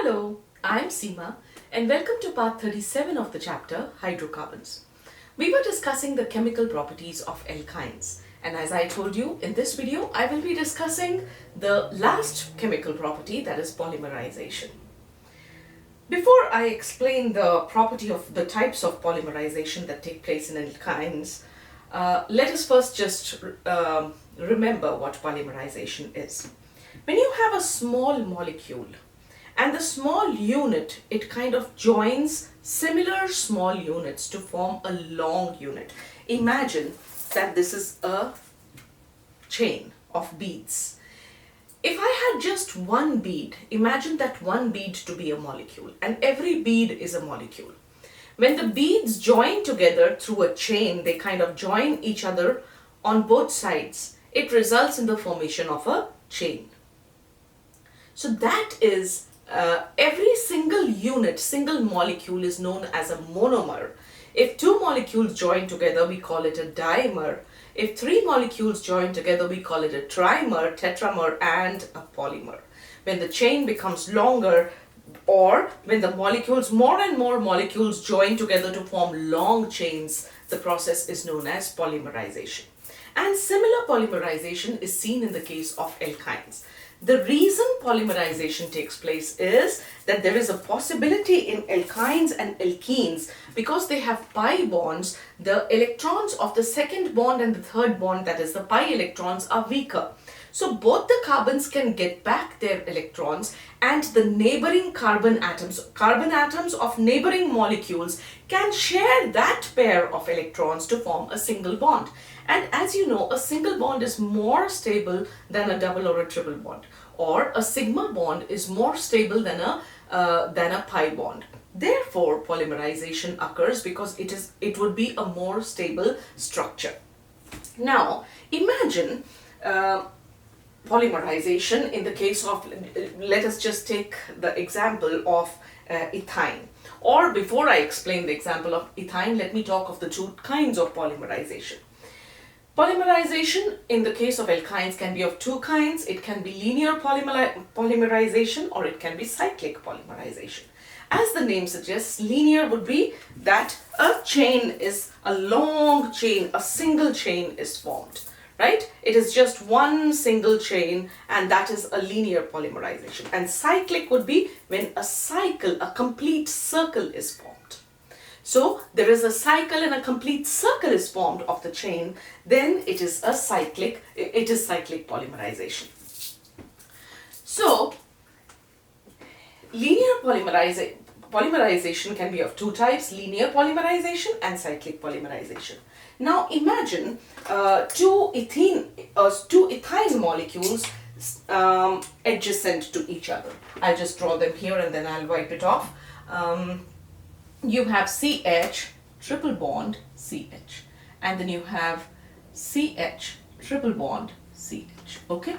Hello, I'm Seema and welcome to part 37 of the chapter Hydrocarbons. We were discussing the chemical properties of alkynes, and as I told you in this video I will be discussing the last chemical property, that is polymerization. Before I explain the property of the types of polymerization that take place in alkynes, let us first just remember what polymerization is. When you have a small molecule and the small unit, it kind of joins similar small units to form a long unit. Imagine that this is a chain of beads. If I had just one bead, imagine that one bead to be a molecule, and every bead is a molecule. When the beads join together through a chain, they kind of join each other on both sides. It results in the formation of a chain. So that is every single unit, single molecule is known as a monomer. If two molecules join together, we call it a dimer. If three molecules join together, we call it a trimer, tetramer, and a polymer. When the chain becomes longer, or when the molecules, more and more molecules join together to form long chains, the process is known as polymerization. And similar polymerization is seen in the case of alkynes. The reason polymerization takes place is that there is a possibility in alkynes and alkenes, because they have pi bonds, the electrons of the second bond and the third bond, that is the pi electrons, are weaker. So both the carbons can get back their electrons, and the neighboring carbon atoms of neighboring molecules can share that pair of electrons to form a single bond. And as you know, a single bond is more stable than a double or a triple bond, or a sigma bond is more stable than a pi bond. Therefore, polymerization occurs because it would be a more stable structure. Now, imagine polymerization in the case of, let us just take the example of ethyne. Or before I explain the example of ethyne, let me talk of the two kinds of polymerization. Polymerization in the case of alkynes can be of two kinds. It can be linear polymerization, or it can be cyclic polymerization. As the name suggests, linear would be that a chain is a long chain, a single chain is formed, right? It is just one single chain, and that is a linear polymerization. And cyclic would be when a cycle, a complete circle is formed. So there is a cycle and a complete circle is formed of the chain, then it is cyclic polymerization. So linear polymerization can be of two types, linear polymerization and cyclic polymerization. Now imagine two ethyne molecules adjacent to each other. I'll just draw them here and then I'll wipe it off. You have CH triple bond CH, and then you have CH triple bond CH. Okay.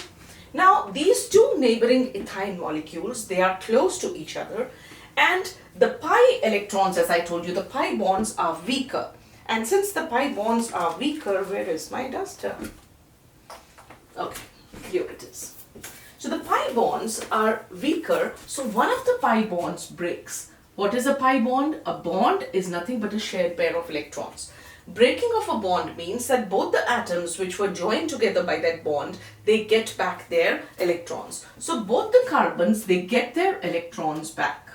Now these two neighboring ethyne molecules, they are close to each other, and the pi electrons, as I told you, the pi bonds are weaker. And since the pi bonds are weaker, where is my duster? Okay, here it is. So the pi bonds are weaker, so one of the pi bonds breaks. What is a pi bond? A bond is nothing but a shared pair of electrons. Breaking of a bond means that both the atoms which were joined together by that bond, they get back their electrons. So both the carbons, they get their electrons back.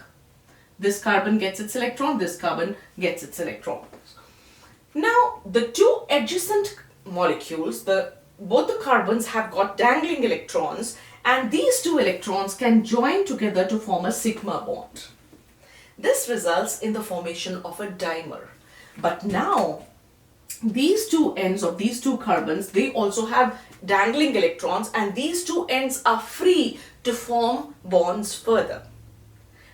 This carbon gets its electron, this carbon gets its electron. Now the two adjacent molecules, both the carbons have got dangling electrons, and these two electrons can join together to form a sigma bond. This results in the formation of a dimer. But now, these two ends of these two carbons, they also have dangling electrons, and these two ends are free to form bonds further.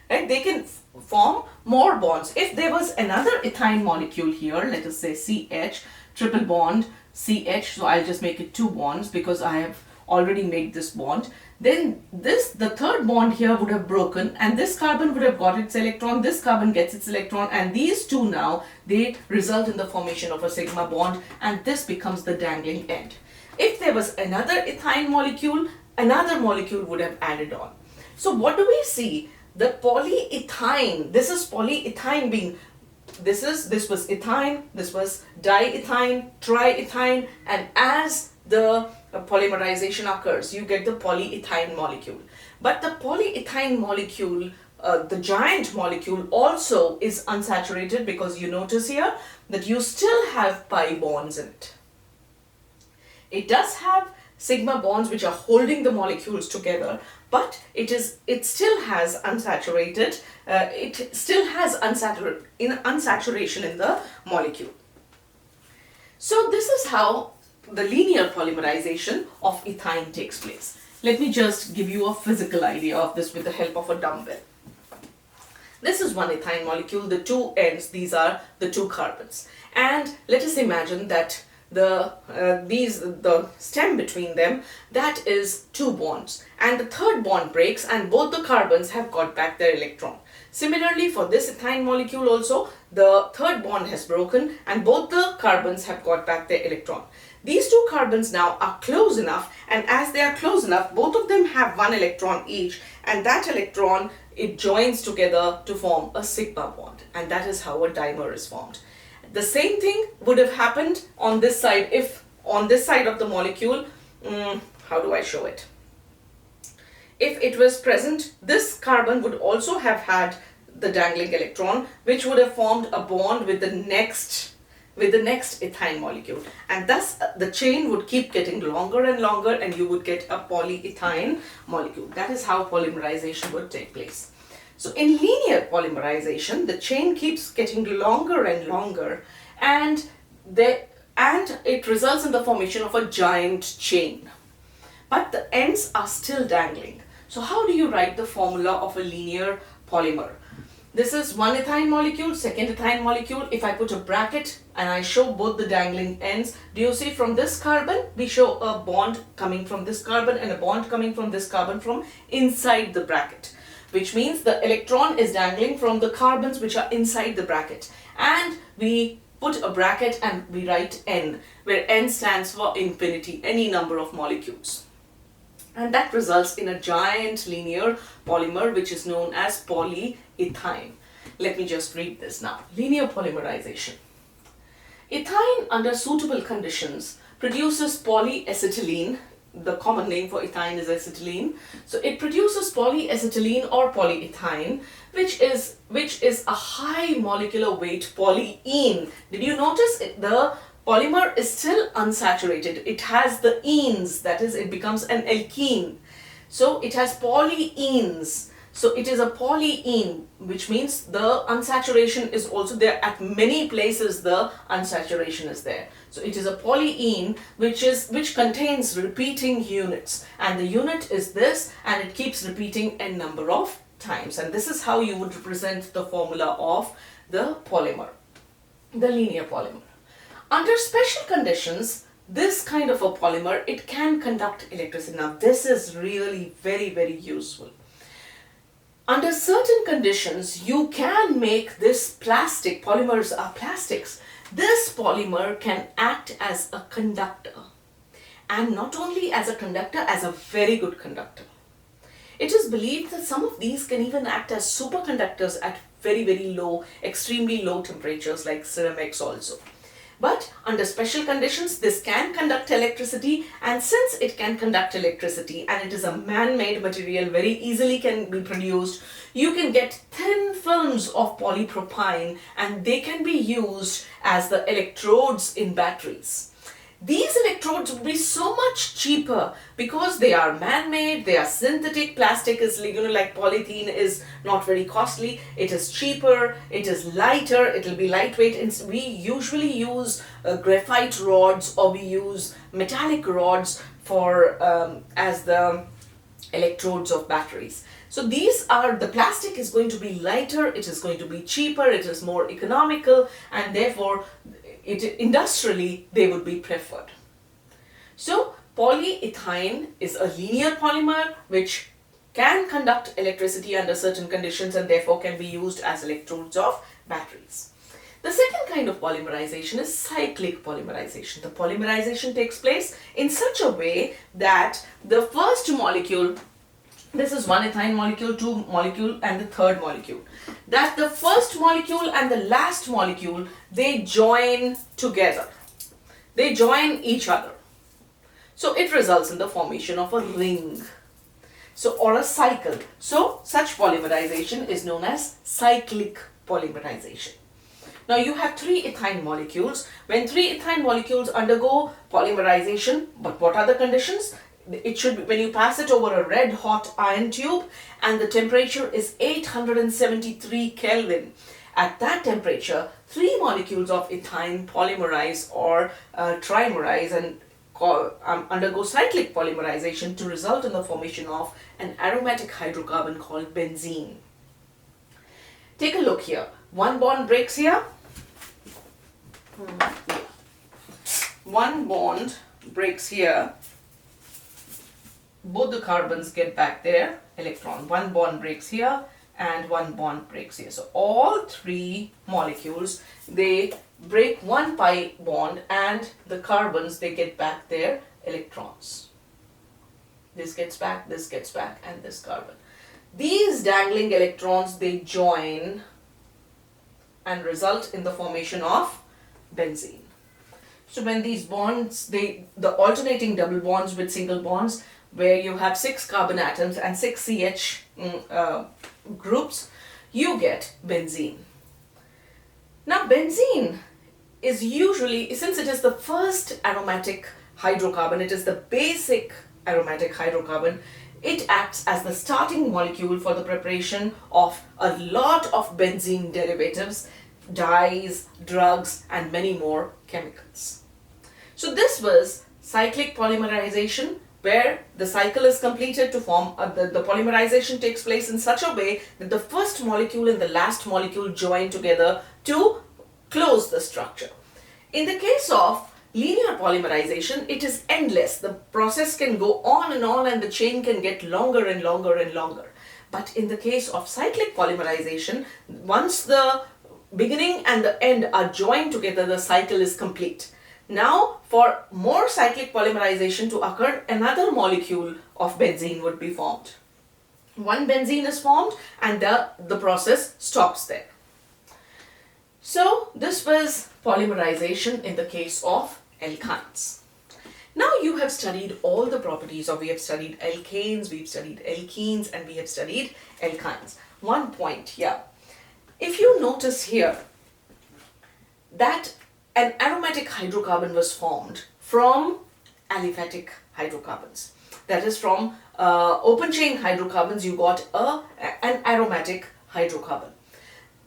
Right? They can form more bonds. If there was another ethyne molecule here, let us say CH, triple bond CH, so I'll just make it two bonds because I have already made this bond. Then the third bond here would have broken, and this carbon would have got its electron, this carbon gets its electron, and these two now, they result in the formation of a sigma bond, and this becomes the dangling end. If there was another ethyne molecule, another molecule would have added on. So what do we see? the polyethylene, this is polyethylene being, this was ethine, this was diethylene, triethylene, and as the polymerization occurs, you get the polyethylene molecule. But the polyethylene molecule, the giant molecule, also is unsaturated, because you notice here that you still have pi bonds in it. It does have sigma bonds which are holding the molecules together, but it still has unsaturated, unsaturation in the molecule. So this is how the linear polymerization of ethine takes place. Let me just give you a physical idea of this with the help of a dumbbell. This is one ethine molecule, the two ends, these are the two carbons. And let us imagine that the stem between them, that is two bonds, and the third bond breaks and both the carbons have got back their electron. Similarly, for this ethine molecule also, the third bond has broken and both the carbons have got back their electron. These two carbons now are close enough, and as they are close enough, both of them have one electron each, and that electron, it joins together to form a sigma bond, and that is how a dimer is formed. The same thing would have happened on this side. If on this side of the molecule, how do I show it? If it was present, this carbon would also have had the dangling electron, which would have formed a bond with the next ethine molecule, and thus the chain would keep getting longer and longer, and you would get a polyethylene molecule. That is how polymerization would take place. So in linear polymerization, the chain keeps getting longer and longer, and it results in the formation of a giant chain. But the ends are still dangling. So how do you write the formula of a linear polymer? This is one ethine molecule, second ethine molecule. If I put a bracket and I show both the dangling ends, do you see from this carbon, we show a bond coming from this carbon and a bond coming from this carbon from inside the bracket, which means the electron is dangling from the carbons which are inside the bracket. And we put a bracket and we write N, where N stands for infinity, any number of molecules. And that results in a giant linear polymer which is known as polyethylene. Let me just read this now. Linear polymerization. Ethine, under suitable conditions, produces polyacetylene. The common name for ethine is acetylene. So it produces polyacetylene or polyethylene, which is a high molecular weight polyene. Did you notice the polymer is still unsaturated? It has the enes, that is, it becomes an alkene. So it has polyenes. So it is a polyene, which means the unsaturation is also there. At many places the unsaturation is there. So it is a polyene which contains repeating units, and the unit is this, and it keeps repeating n number of times. And this is how you would represent the formula of the polymer, the linear polymer. Under special conditions, this kind of a polymer, it can conduct electricity. Now this is really very, very useful. Under certain conditions, you can make this plastic, polymers are plastics. This polymer can act as a conductor, and not only as a conductor, as a very good conductor. It is believed that some of these can even act as superconductors at very, very low, extremely low temperatures, like ceramics also. But under special conditions, this can conduct electricity, and since it can conduct electricity and it is a man-made material, very easily can be produced, you can get thin films of polypropylene, and they can be used as the electrodes in batteries. These electrodes would be so much cheaper because they are man-made, they are synthetic. Plastic is, like polythene is not very costly. It is cheaper, it is lighter, it will be lightweight. We usually use graphite rods, or we use metallic rods for as the electrodes of batteries. So the plastic is going to be lighter, it is going to be cheaper, it is more economical, and therefore industrially they would be preferred. So polyethylene is a linear polymer which can conduct electricity under certain conditions and therefore can be used as electrodes of batteries. The second kind of polymerization is cyclic polymerization. The polymerization takes place in such a way that the first molecule This is one ethyne molecule, two molecule, and the third molecule. That the first molecule and the last molecule, they join together. They join each other. So it results in the formation of a ring. So, or a cycle. So such polymerization is known as cyclic polymerization. Now you have three ethyne molecules. When three ethyne molecules undergo polymerization, but what are the conditions? It should be when you pass it over a red hot iron tube and the temperature is 873 Kelvin. At that temperature, three molecules of ethyne polymerize or trimerize and undergo cyclic polymerization to result in the formation of an aromatic hydrocarbon called benzene. Take a look here. One bond breaks here. One bond breaks here. Both the carbons get back their electron. One bond breaks here and one bond breaks here. So all three molecules, they break one pi bond and the carbons, they get back their electrons. This gets back, and this carbon. These dangling electrons, they join and result in the formation of benzene. So when these bonds, the alternating double bonds with single bonds, where you have 6 carbon atoms and 6 CH groups, you get benzene. Now benzene is usually, since it is the first aromatic hydrocarbon, it is the basic aromatic hydrocarbon, it acts as the starting molecule for the preparation of a lot of benzene derivatives, dyes, drugs, and many more chemicals. So this was cyclic polymerization, where the cycle is completed to form, the polymerization takes place in such a way that the first molecule and the last molecule join together to close the structure. In the case of linear polymerization, it is endless. The process can go on and the chain can get longer and longer and longer. But in the case of cyclic polymerization, once the beginning and the end are joined together, the cycle is complete. Now, for more cyclic polymerization to occur, another molecule of benzene would be formed. One benzene is formed and the process stops there. So, this was polymerization in the case of alkynes. Now you have studied all the properties, or we have studied alkanes, we've studied alkenes, and we have studied alkynes. One point here. If you notice here that an aromatic hydrocarbon was formed from aliphatic hydrocarbons. That is, from open chain hydrocarbons, you got an aromatic hydrocarbon.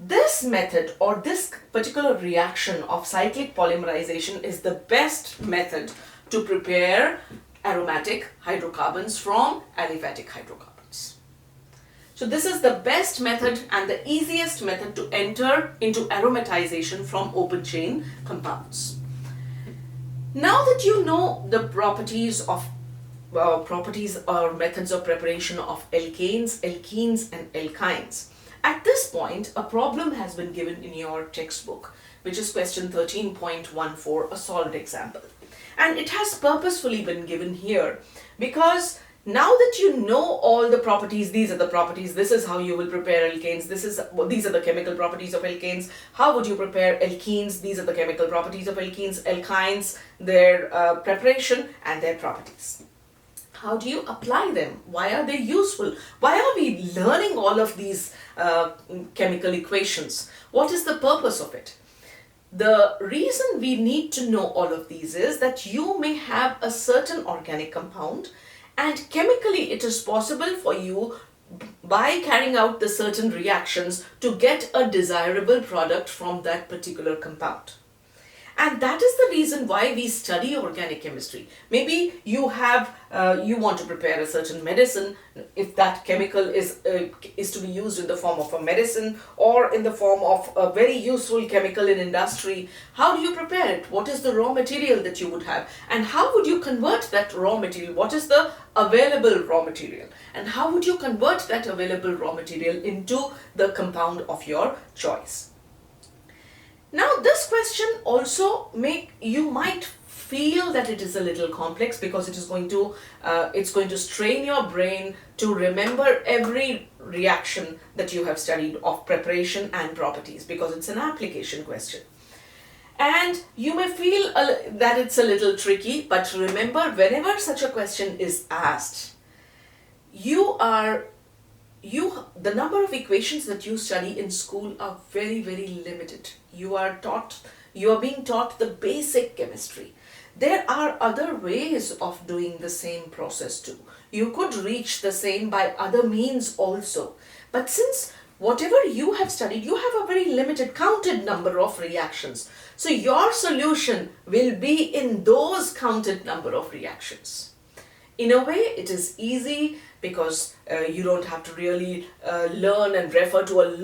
This method, or this particular reaction of cyclic polymerization, is the best method to prepare aromatic hydrocarbons from aliphatic hydrocarbons. So this is the best method and the easiest method to enter into aromatization from open chain compounds. Now that you know the properties or methods of preparation of alkanes, alkenes, and alkynes, at this point a problem has been given in your textbook, which is question 13.14, a solved example. And it has purposefully been given here because now that you know all the properties, these are the properties, this is how you will prepare alkanes, these are the chemical properties of alkanes, how would you prepare alkenes, these are the chemical properties of alkenes, alkynes, their preparation and their properties. How do you apply them? Why are they useful? Why are we learning all of these chemical equations? What is the purpose of it? The reason we need to know all of these is that you may have a certain organic compound, and chemically it is possible for you, by carrying out the certain reactions, to get a desirable product from that particular compound. And that is the reason why we study organic chemistry. Maybe you want to prepare a certain medicine. If that chemical is to be used in the form of a medicine or in the form of a very useful chemical in industry, how do you prepare it? What is the raw material that you would have? And how would you convert that raw material? What is the available raw material? And how would you convert that available raw material into the compound of your choice? Now this question also you might feel that it is a little complex because it's going to strain your brain to remember every reaction that you have studied of preparation and properties, because it's an application question. And you may feel that it's a little tricky, but remember, whenever such a question is asked, the number of equations that you study in school are very, very limited. You are being taught the basic chemistry. There are other ways of doing the same process too. You could reach the same by other means also. But since whatever you have studied, you have a very limited, counted number of reactions. So your solution will be in those counted number of reactions. In a way, it is easy because you don't have to really learn and refer to a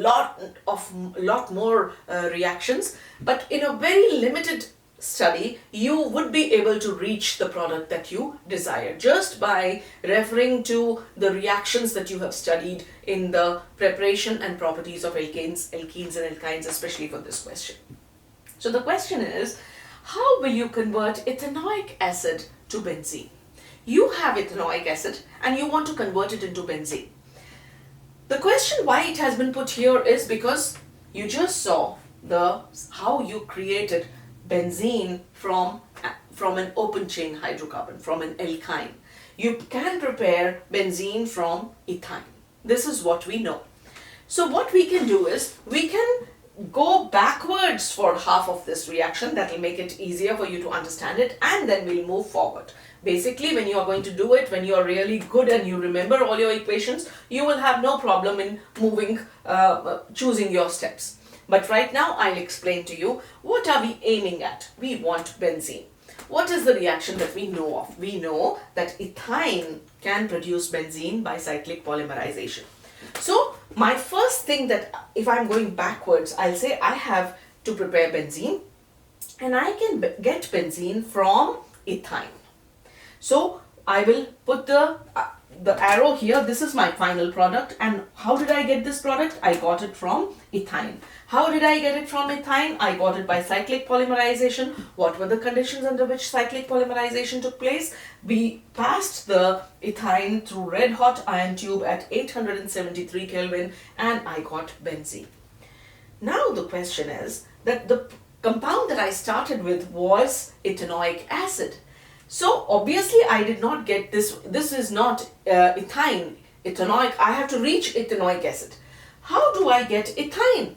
lot more reactions. But in a very limited study, you would be able to reach the product that you desire just by referring to the reactions that you have studied in the preparation and properties of alkenes and alkynes, especially for this question. So the question is, how will you convert ethanoic acid to benzene? You have ethanoic acid and you want to convert it into benzene. The question why it has been put here is because you just saw how you created benzene from an open chain hydrocarbon, from an alkyne. You can prepare benzene from ethyne. This is what we know. So what we can do is we can go backwards for half of this reaction. That will make it easier for you to understand it, and then we'll move forward. Basically, when you are going to do it, when you are really good and you remember all your equations, you will have no problem in choosing your steps. But right now, I'll explain to you, what are we aiming at? We want benzene. What is the reaction that we know of? We know that ethyne can produce benzene by cyclic polymerization. So, my first thing that, if I'm going backwards, I'll say I have to prepare benzene, and I can get benzene from ethyne. So I will put the arrow here. This is my final product. And how did I get this product? I got it from ethyne. How did I get it from ethyne? I got it by cyclic polymerization. What were the conditions under which cyclic polymerization took place? We passed the ethyne through red hot iron tube at 873 Kelvin and I got benzene. Now the question is that the compound that I started with was ethanoic acid. So obviously I did not get this. This is not ethanoic. I have to reach ethanoic acid. How do I get ethyne?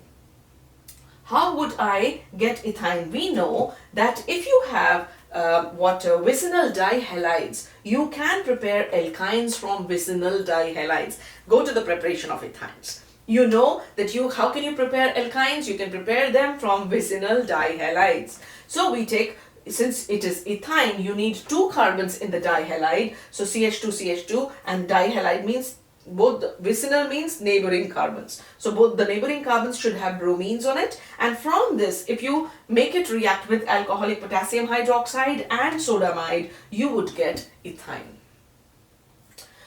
How would I get ethyne? We know that if you have vicinal dihalides, you can prepare alkynes from vicinal dihalides. Go to the preparation of ethynes. You know that how can you prepare alkynes? You can prepare them from vicinal dihalides. So we take, since it is ethyne, you need 2 carbons in the dihalide. So CH2, CH2, and dihalide means both, vicinal means neighboring carbons. So both the neighboring carbons should have bromines on it. And from this, if you make it react with alcoholic potassium hydroxide and sodamide, you would get ethyne.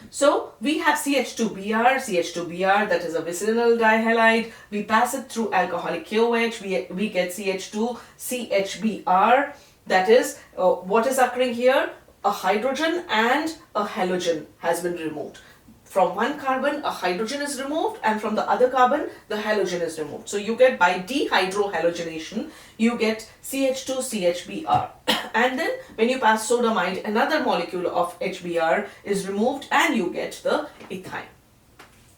So we have CH2Br, that is a vicinal dihalide. We pass it through alcoholic KOH, we get CH2CHBr. That is, what is occurring here? A hydrogen and a halogen has been removed. From one carbon, a hydrogen is removed, and from the other carbon, the halogen is removed. So you get, by dehydrohalogenation, you get CH2CHBr. And then when you pass sodamide, another molecule of HBr is removed and you get the ethyne.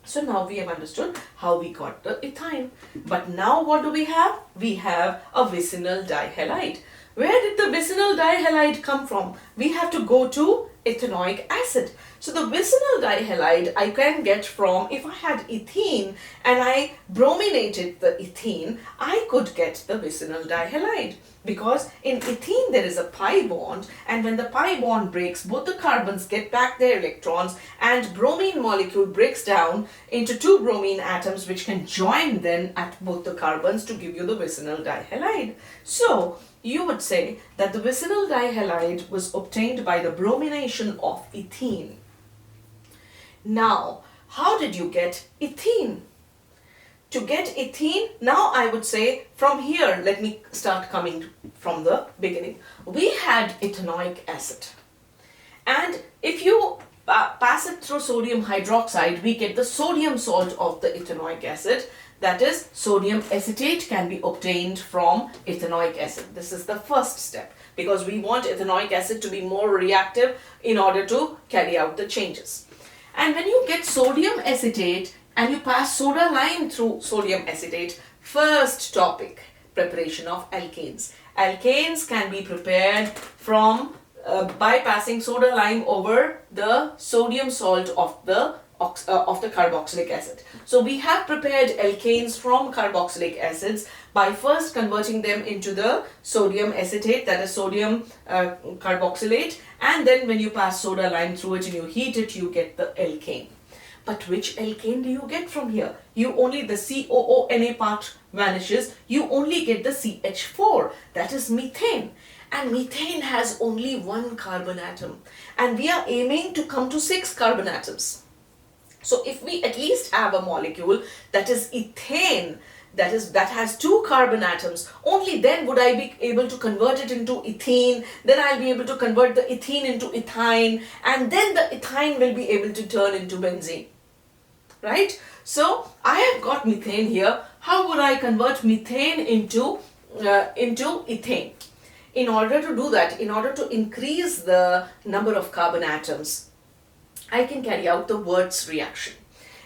So now we have understood how we got the ethyne. But now what do we have? We have a vicinal dihalide. Where did the vicinal dihalide come from? We have to go to ethanoic acid. So the vicinal dihalide I can get from, if I had ethene and I brominated the ethene, I could get the vicinal dihalide. Because in ethene there is a pi bond, and when the pi bond breaks, both the carbons get back their electrons and bromine molecule breaks down into 2 bromine atoms which can join then at both the carbons to give you the vicinal dihalide. So you would say that the vicinal dihalide was obtained by the bromination of ethene. Now, how did you get ethene? to get ethene, now I would say from here, let me start coming from the beginning. We had ethanoic acid. And if you pass it through sodium hydroxide, we get the sodium salt of the ethanoic acid. That is, sodium acetate can be obtained from ethanoic acid. This is the first step because we want ethanoic acid to be more reactive in order to carry out the changes. And when you get sodium acetate and you pass soda lime through sodium acetate, first topic, preparation of alkanes. Alkanes can be prepared from by passing soda lime over the sodium salt of the carboxylic acid. So we have prepared alkanes from carboxylic acids by first converting them into the sodium acetate, that is sodium carboxylate, and then when you pass soda lime through it and you heat it, you get the alkane. But which alkane do you get from here? You only, the COONA part vanishes, you only get the CH4, that is methane. And methane has only one carbon atom, and we are aiming to come to 6 carbon atoms. So if we at least have a molecule that is ethane, that has 2 carbon atoms, only then would I be able to convert it into ethene, then I'll be able to convert the ethene into ethyne, and then the ethyne will be able to turn into benzene. Right? So I have got methane here. How would I convert methane into ethane? In order to do that, in order to increase the number of carbon atoms, I can carry out the Wirtz reaction.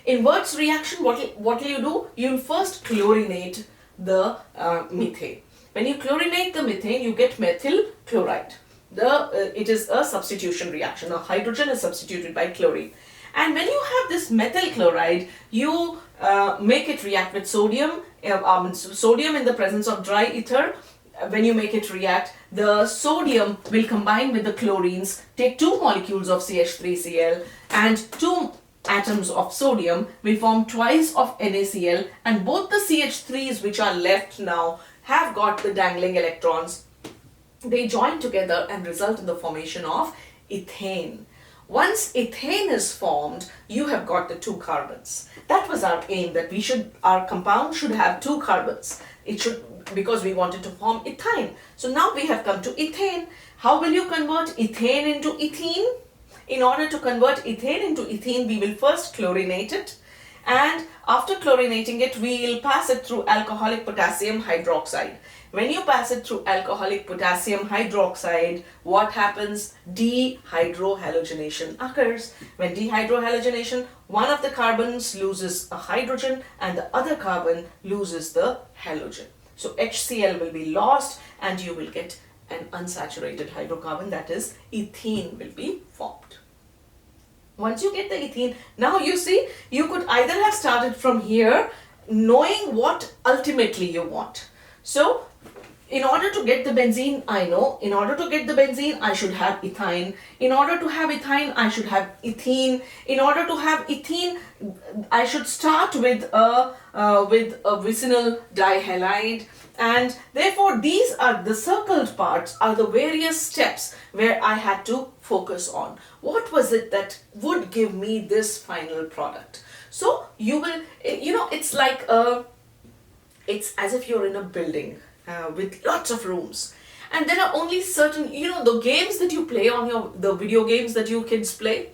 In Wirtz reaction, what will you do? You'll first chlorinate the methane. When you chlorinate the methane, you get methyl chloride. It is a substitution reaction. A hydrogen is substituted by chlorine. And when you have this methyl chloride, you make it react with sodium. Sodium in the presence of dry ether. When you make it react, the sodium will combine with the chlorines, take 2 molecules of CH3Cl, and 2 atoms of sodium will form twice of NaCl, and both the CH3s which are left now have got the dangling electrons. They join together and result in the formation of ethane. Once ethane is formed, you have got the 2 carbons. That was our aim, that our compound should have 2 carbons. It should, because we wanted to form ethyne. So now we have come to ethane. How will you convert ethane into ethene? In order to convert ethane into ethene, we will first chlorinate it. And after chlorinating it, we will pass it through alcoholic potassium hydroxide. When you pass it through alcoholic potassium hydroxide, what happens? Dehydrohalogenation occurs. When dehydrohalogenation, one of the carbons loses a hydrogen and the other carbon loses the halogen. So HCl will be lost and you will get an unsaturated hydrocarbon, that is ethene will be formed. Once you get the ethene, now you see, you could either have started from here knowing what ultimately you want. So in order to get the benzene, I know, in order to get the benzene, I should have ethyne. In order to have ethyne, I should have ethene. In order to have ethene, I should start with a vicinal dihalide. And therefore, these are the circled parts, are the various steps where I had to focus on. What was it that would give me this final product? So you will, it's like, it's as if you're in a building with lots of rooms. And there are only certain, the games that you play on the video games that you kids play,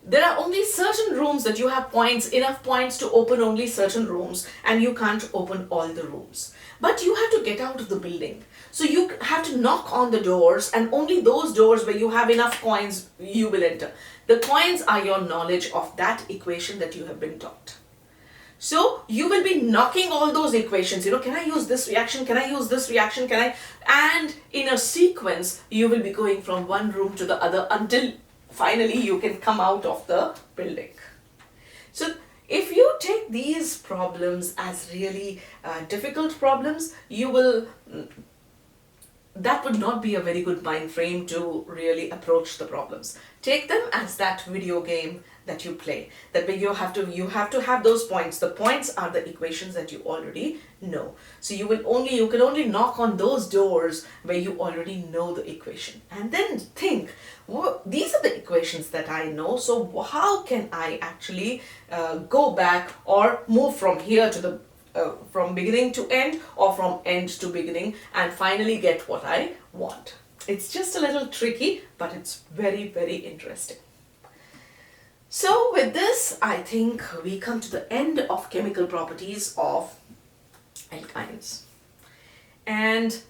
there are only certain rooms that you have enough points to open only certain rooms, and you can't open all the rooms. But you have to get out of the building. So you have to knock on the doors, and only those doors where you have enough coins, you will enter. The coins are your knowledge of that equation that you have been taught. So you will be knocking all those equations, can I use this reaction, can I use this reaction, and in a sequence, you will be going from one room to the other until finally you can come out of the building. So if you take these problems as really difficult problems, that would not be a very good mind frame to really approach the problems. Take them as that video game that you play, that way you have to have those points. The points are the equations that you already know. So you can only knock on those doors where you already know the equation, and then think, well, these are the equations that I know, so how can I actually go back or move from here to the from beginning to end or from end to beginning and finally get what I want. It's just a little tricky, but it's very, very interesting. So with this, I think we come to the end of chemical properties of alkynes. And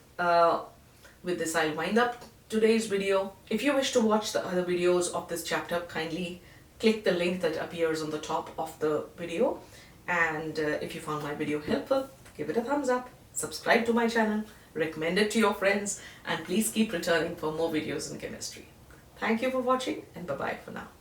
with this, I'll wind up today's video. If you wish to watch the other videos of this chapter, kindly click the link that appears on the top of the video. And if you found my video helpful, give it a thumbs up, subscribe to my channel, recommend it to your friends, and please keep returning for more videos in chemistry. Thank you for watching, and bye-bye for now.